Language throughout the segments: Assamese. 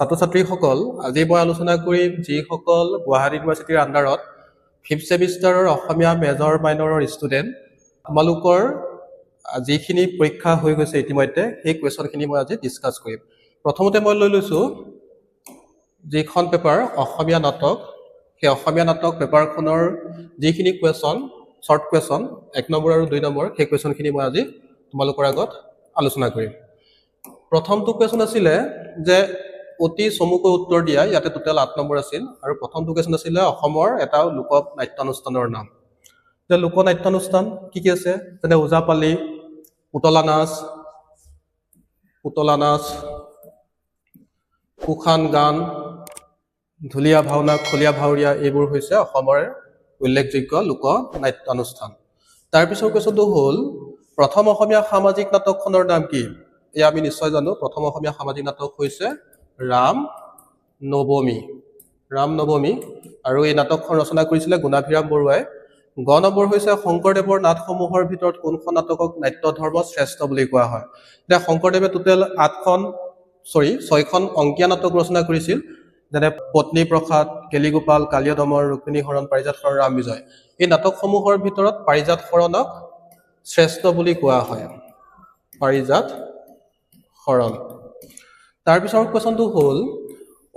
ছাত্ৰ ছাত্ৰীসকল আজি মই আলোচনা কৰিম যিসকল গুৱাহাটী ইউনিভাৰ্চিটিৰ আণ্ডাৰত 5th ছেমিষ্টাৰৰ অসমীয়া মেজৰ মাইনৰৰ ষ্টুডেণ্ট তোমালোকৰ যিখিনি পৰীক্ষা হৈ গৈছে ইতিমধ্যে সেই কুৱেশ্যনখিনি মই আজি ডিছকাছ কৰিম। প্ৰথমতে মই লৈ লৈছোঁ যিখন পেপাৰ অসমীয়া নাটক, সেই অসমীয়া নাটক পেপাৰখনৰ যিখিনি কুৱেশ্যন শ্বৰ্ট কুৱেশ্যন 1 নম্বৰ আৰু 2 নম্বৰ সেই কুৱেশ্যনখিনি মই আজি তোমালোকৰ আগত আলোচনা কৰিম। প্ৰথমটো কুৱেশ্যন আছিলে যে অতি চমুকৈ উত্তৰ দিয়া, ইয়াতে টোটেল 8 নম্বৰ আছিল আৰু প্ৰথমটো কুৱেশ্যন আছিলে অসমৰ এটা লোক নাট্যানুষ্ঠানৰ নাম। যে লোক নাট্যানুষ্ঠান কি কি আছে, যেনে ওজাপালি, পুতলা নাচ, কুখান গান, ঢুলীয়া ভাওনা, খলীয়া ভাৱৰীয়া এইবোৰ হৈছে অসমৰ উল্লেখযোগ্য লোক নাট্যানুষ্ঠান। তাৰপিছৰ কুৱেশ্যনটো হ'ল প্ৰথম অসমীয়া সামাজিক নাটকখনৰ নাম কি? এয়া আমি নিশ্চয় জানো, প্ৰথম অসমীয়া সামাজিক নাটক হৈছে ৰাম নৱমী আৰু এই নাটকখন ৰচনা কৰিছিলে গুণাভিৰাম বৰুৱাই। গ নম্বৰ হৈছে শংকৰদেৱৰ নাটসমূহৰ ভিতৰত কোনখন নাটকক নাট্য ধৰ্ম শ্ৰেষ্ঠ বুলি কোৱা হয়? এতিয়া শংকৰদেৱে টোটেল 6খন অংকীয়া নাটক ৰচনা কৰিছিল, যেনে পত্নী প্ৰসাদ, কেলিগোপাল, কালীয় দমন, ৰুক্মিণী হৰণ, পাৰিজাত হৰণ, ৰাম বিজয়। এই নাটকসমূহৰ ভিতৰত পাৰিজাত হৰণক শ্ৰেষ্ঠ বুলি কোৱা হয়, পাৰিজাত হৰণ। তাৰপিছৰ কুৱেশ্যনটো হ'ল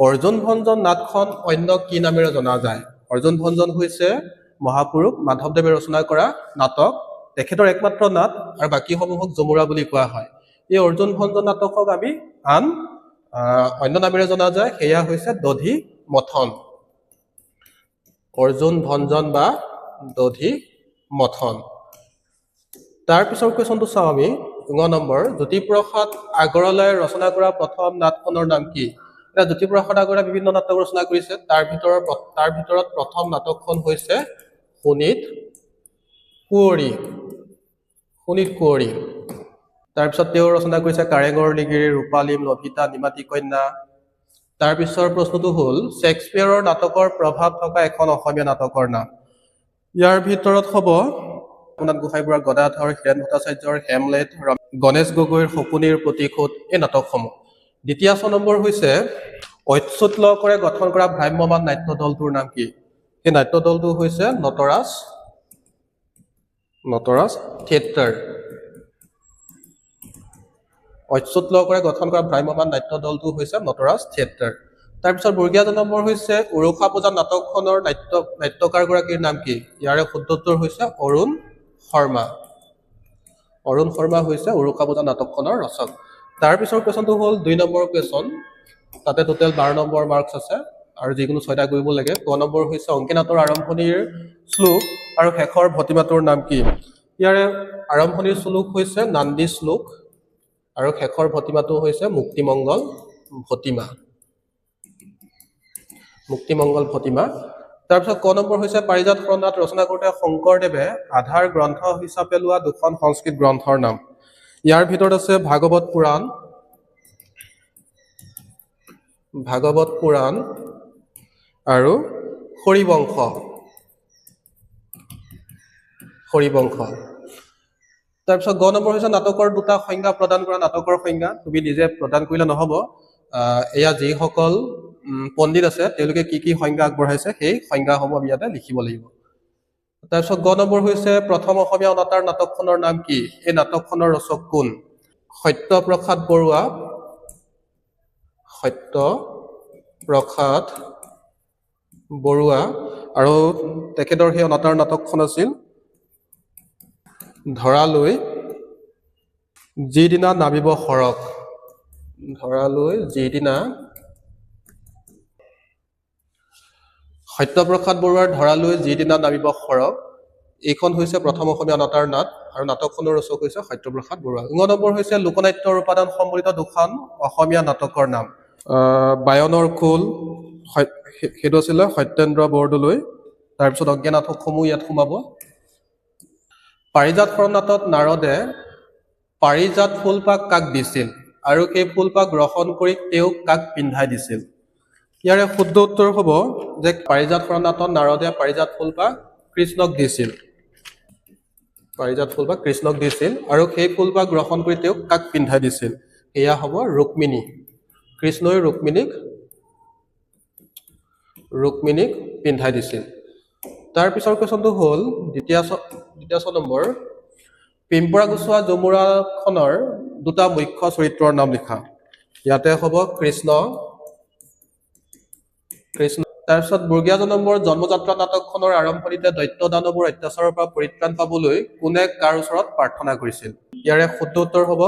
অৰ্জুন ভঞ্জন নাটখন অন্য কি নামেৰে জনা যায়? অৰ্জুন ভঞ্জন হৈছে মহাপুৰুষ মাধৱদেৱে ৰচনা কৰা নাটক, তেখেতৰ একমাত্ৰ নাট আৰু বাকীসমূহক জমুৰা বুলি কোৱা হয়। এই অৰ্জুন ভঞ্জন নাটকক আমি অন্য নামেৰে জনা যায়, সেয়া হৈছে দধি মথন। অৰ্জুন ভঞ্জন বা দধি মথন। তাৰপিছৰ কুৱেশ্যনটো চাওঁ আমি 9 নম্বৰ, জ্যোতিপ্ৰসাদ আগৰৱালাই ৰচনা কৰা প্ৰথম নাটখনৰ নাম কি? এতিয়া জ্যোতিপ্ৰসাদ আগৰৱালাই বিভিন্ন নাটক ৰচনা কৰিছে, তাৰ ভিতৰত প্ৰথম নাটকখন হৈছে শোণিত কুঁৱৰী। তাৰপিছত তেওঁ ৰচনা কৰিছে কাৰেঙৰ নিগিৰি, ৰূপালীম, লভিতা, নিমাতী কন্যা। তাৰপিছৰ প্ৰশ্নটো হ'ল শ্বেক্সপিয়াৰৰ নাটকৰ প্ৰভাৱ থকা এখন অসমীয়া নাটকৰ নাম। ইয়াৰ ভিতৰত হ'ব ৰঘুনাথ গোহাঁইবৰুৱাৰ গদাধৰ, হীৰেণ ভট্টাচাৰ্যৰ হেমলেট, গণেশ গগৈৰ শকুনিৰ প্ৰতিশোধ এই নাটকসমূহ। দ্বিতীয় নম্বৰ হৈছে অচ্যুত লহকৰে গঠন কৰা ভ্ৰাম্যমান নাট্য দলটোৰ নাম কি? সেই নাট্য দলটো হৈছে নটৰাজ থিয়েটাৰ। অচ্যুত লহকৰে গঠন কৰা ভ্ৰাম্যমান নাট্য দলটো হৈছে নটৰাজ থিয়েটাৰ। তাৰপিছত বৰ্গীয়া নম্বৰ হৈছে উৰুষা পূজা নাটকখনৰ নাট্যকাৰগৰাকীৰ নাম কি? ইয়াৰে শুদ্ধ উত্তৰ হৈছে অৰুণ শৰ্মা হৈছে উৰুষা পূজা নাটকখনৰ ৰচক। তাৰপিছৰ কুৱেশ্যনটো হ'ল 2 নম্বৰ কুৱেশ্যন, তাতে টোটেল 12 নম্বৰ মাৰ্কছ আছে আৰু যিকোনো 6টা কৰিব লাগে। ক নম্বৰ হৈছে অংকীনাটৰ আৰম্ভণিৰ শ্লোক আৰু শেষৰ ভতিমাটোৰ নাম কি? ইয়াৰে আৰম্ভণিৰ শ্লোক হৈছে নান্দী শ্লোক আৰু শেষৰ ভতিমাটো হৈছে মুক্তিমংগল ভতিমা। তাৰপিছত ক নম্বৰ হৈছে পাৰিজাত হৰণ নাট ৰচনা কৰোঁতে শংকৰদেৱে আধাৰ গ্ৰন্থ হিচাপে লোৱা 2খন সংস্কৃত গ্ৰন্থৰ নাম। ইয়াৰ ভিতৰত আছে ভাগৱত পুৰাণ আৰু হৰিবংশ। তাৰপিছত গ নম্বৰ হৈছে নাটকৰ 2টা সংজ্ঞা প্ৰদান কৰা। নাটকৰ সংজ্ঞা তুমি নিজে প্ৰদান কৰিলে নহ'ব, এয়া যিসকল পণ্ডিত আছে তেওঁলোকে কি কি সংজ্ঞা আগবঢ়াইছে সেই সংজ্ঞাসমূহ আমি ইয়াতে লিখিব লাগিব। তাৰপিছত গ নম্বৰ হৈছে প্ৰথম অসমীয়া অনাতাঁৰ নাটকখনৰ নাম কি? এই নাটকখনৰ ৰচক কোন? সত্যপ্ৰসাদ বৰুৱা আৰু তেখেতৰ সেই অনাতাঁৰ নাটকখন আছিল ধৰালৈ যিদিনা নামিব সৰগ। সত্যপ্ৰসাদ বৰুৱাৰ ধৰালৈ যিদিনা নামিব সৰগ এইখন হৈছে প্ৰথম অসমীয়া অনাতাঁৰ নাট আৰু নাটকখনৰ ৰচক হৈছে সত্যপ্ৰসাদ বৰুৱা। 9 নম্বৰ হৈছে লোকনাট্যৰ উপাদান সম্বলিত 2খন অসমীয়া নাটকৰ নাম। বায়নৰ খোল সেইটো আছিলে সত্যেন্দ্ৰ বৰদলৈ। তাৰপিছত অজ্ঞা নাটকসমূহ ইয়াত সোমাব। পাৰিজাত হৰণ নাটত নাৰদে পাৰিজাত ফুলপাহ কাক দিছিল আৰু সেই ফুলপাহ গ্ৰহণ কৰি তেওঁক কাক পিন্ধাই দিছিল? ইয়াৰে শুদ্ধ উত্তৰ হ'ব যে পাৰিজাত হৰণ নাটত নাৰদে পাৰিজাত ফুলপাহ কৃষ্ণক দিছিল আৰু সেই ফুলপাহ গ্ৰহণ কৰি তেওঁক কাক পিন্ধাই দিছিল? এয়া হ'ব ৰুক্মিণী। কৃষ্ণই ৰুক্মিণীক ৰুক্মিণীক পিন্ধাই দিছিল তাৰ পিছৰ কোৱেশ্যনটো হ'ল দ্বিতীয় নম্বৰ পিম্পৰা গুচোৱা যমুৰাখনৰ দুটা মুখ্য চৰিত্ৰৰ নাম লিখা ইয়াতে হ'ব কৃষ্ণ তাৰপিছত বৰ্গীয়া জনমৰ জন্মযাত্ৰা নাটকখনৰ আৰম্ভণিতে দৈত্য দানৱৰ অত্যাচাৰৰ পৰা পৰিত্ৰাণ পাবলৈ কোনে কাৰ ওচৰত প্ৰাৰ্থনা কৰিছিল ইয়াৰে শুদ্ধ উত্তৰ হ'ব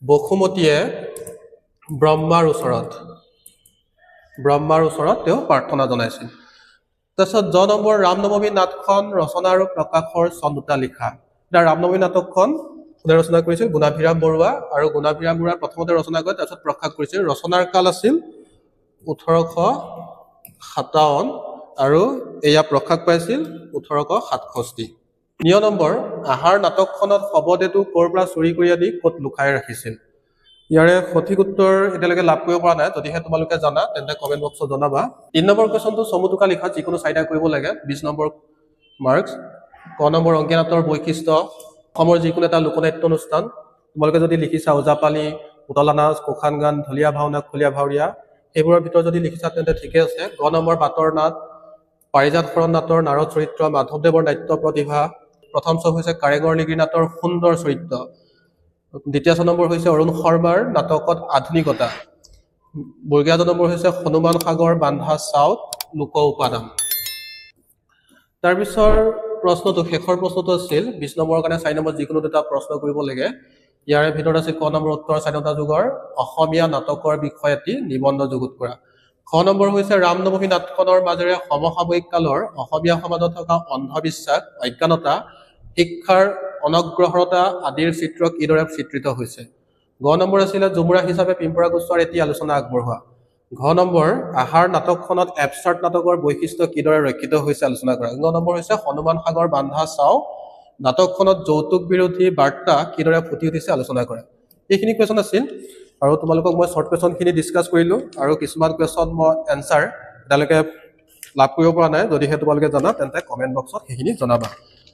বসুমতীয়ে ব্ৰহ্মাৰ ওচৰত তেওঁ প্ৰাৰ্থনা জনাইছিল তাৰপিছত নম্বৰ ৰামনৱমী নাটখন ৰচনা আৰু প্ৰকাশৰ চন দুটা লিখা এতিয়া ৰামনৱমী নাটকখন কোনে ৰচনা কৰিছিল গুণাভিৰাম বৰুৱা আৰু গুণাভিৰাম বৰুৱা প্ৰথমতে ৰচনা কৰে তাৰপিছত প্ৰকাশ কৰিছিল ৰচনাৰ কাল আছিল 1857 আৰু এয়া প্ৰকাশ পাইছিল 1867 নম্বৰ আহাৰ নাটকখনত শৱদেহটো ক'ৰ পৰা চুৰি কৰি আনি ক'ত লুকাই ৰাখিছিল ইয়াৰে সঠিক উত্তৰ এতিয়ালৈকে লাভ কৰিব পৰা নাই যদিহে তোমালোকে জানা তেন্তে কমেন্ট বক্সত জনাবা 3 নম্বৰ কোৱেশ্যনটো চমুটুকা লিখা যিকোনো চাৰিটা কৰিব লাগে 20 নম্বৰ মাৰ্কছ নম্বৰ অংকীয়া বৈশিষ্ট্য অসমৰ যিকোনো এটা লোকনাট্য অনুষ্ঠান তোমালোকে যদি লিখিছা ওজাপালি পুতলা নাচ কোখান গান ঢুলীয়া ভাওনা খুলীয়া ভাওৰীয়া এইবোৰৰ ভিতৰত যদি লিখিছা তেন্তে ঠিকে আছে নম্বৰ বাটৰ নাট পাৰিজাত শৰণ নাটৰ নাৰদ চৰিত্ৰ মাধৱদেৱৰ নাট্য প্ৰতিভা প্ৰথম ছবি হৈছে কাৰেঙৰ লিগিৰি নাটৰ সুন্দৰ চৰিত্ৰ দ্বিতীয় নম্বৰ হৈছে অৰুণ শৰ্মাৰ নাটকত আধুনিকতা বৰ্গীয়া নম্বৰ হৈছে হনুমান সাগৰ বান্ধা চাউত লোক উপাদান তাৰপিছৰ প্ৰশ্নটো শেষৰ প্ৰশ্নটো আছিল 20 নম্বৰৰ কাৰণে 4 নম্বৰ যিকোনো দুটা প্ৰশ্ন কৰিব লাগে ইয়াৰে ভিতৰত আছে ক নম্বৰ উত্তৰ স্বাধীনতা যুগৰ অসমীয়া নাটকৰ বিষয়ে এটি নিবন্ধ যুগুত কৰা খ নম্বৰ হৈছে ৰামনৱমী নাটখনৰ মাজেৰে সমসাময়িক কালৰ অসমীয়া সমাজত থকা অন্ধবিশ্বাস অজ্ঞানতা শিক্ষাৰ অনগ্ৰহৰতা আদিৰ চিত্ৰ কিদৰে চিত্ৰিত হৈছে গ নম্বৰ আছিল যমুৰা হিচাপে পিম্পৰা গুচোৱাৰ এটি আলোচনা আগবঢ়োৱা ঘ নম্বৰ আহাৰ নাটকখনত এবষ্ট্ৰাক্ট নাটকৰ বৈশিষ্ট্য কিদৰে ৰক্ষিত হৈছে আলোচনা কৰা ঘ নম্বৰ হৈছে হনুমান সাগৰ বান্ধা চাও নাটকখনত যৌতুক বিৰোধী বাৰ্তা কিদৰে ফুটি উঠিছে আলোচনা কৰা এইখিনি কোৱেশ্যন আছিল আৰু তোমালোকক মই শৰ্ট কোৱেশ্যনখিনি ডিছকাছ কৰিলোঁ আৰু কিছুমান কোৱেশ্যন মই এনচাৰ এতিয়ালৈকে লাভ কৰিব পৰা নাই যদিহে তোমালোকে জানা তেন্তে কমেণ্ট বক্সত সেইখিনি জনাবা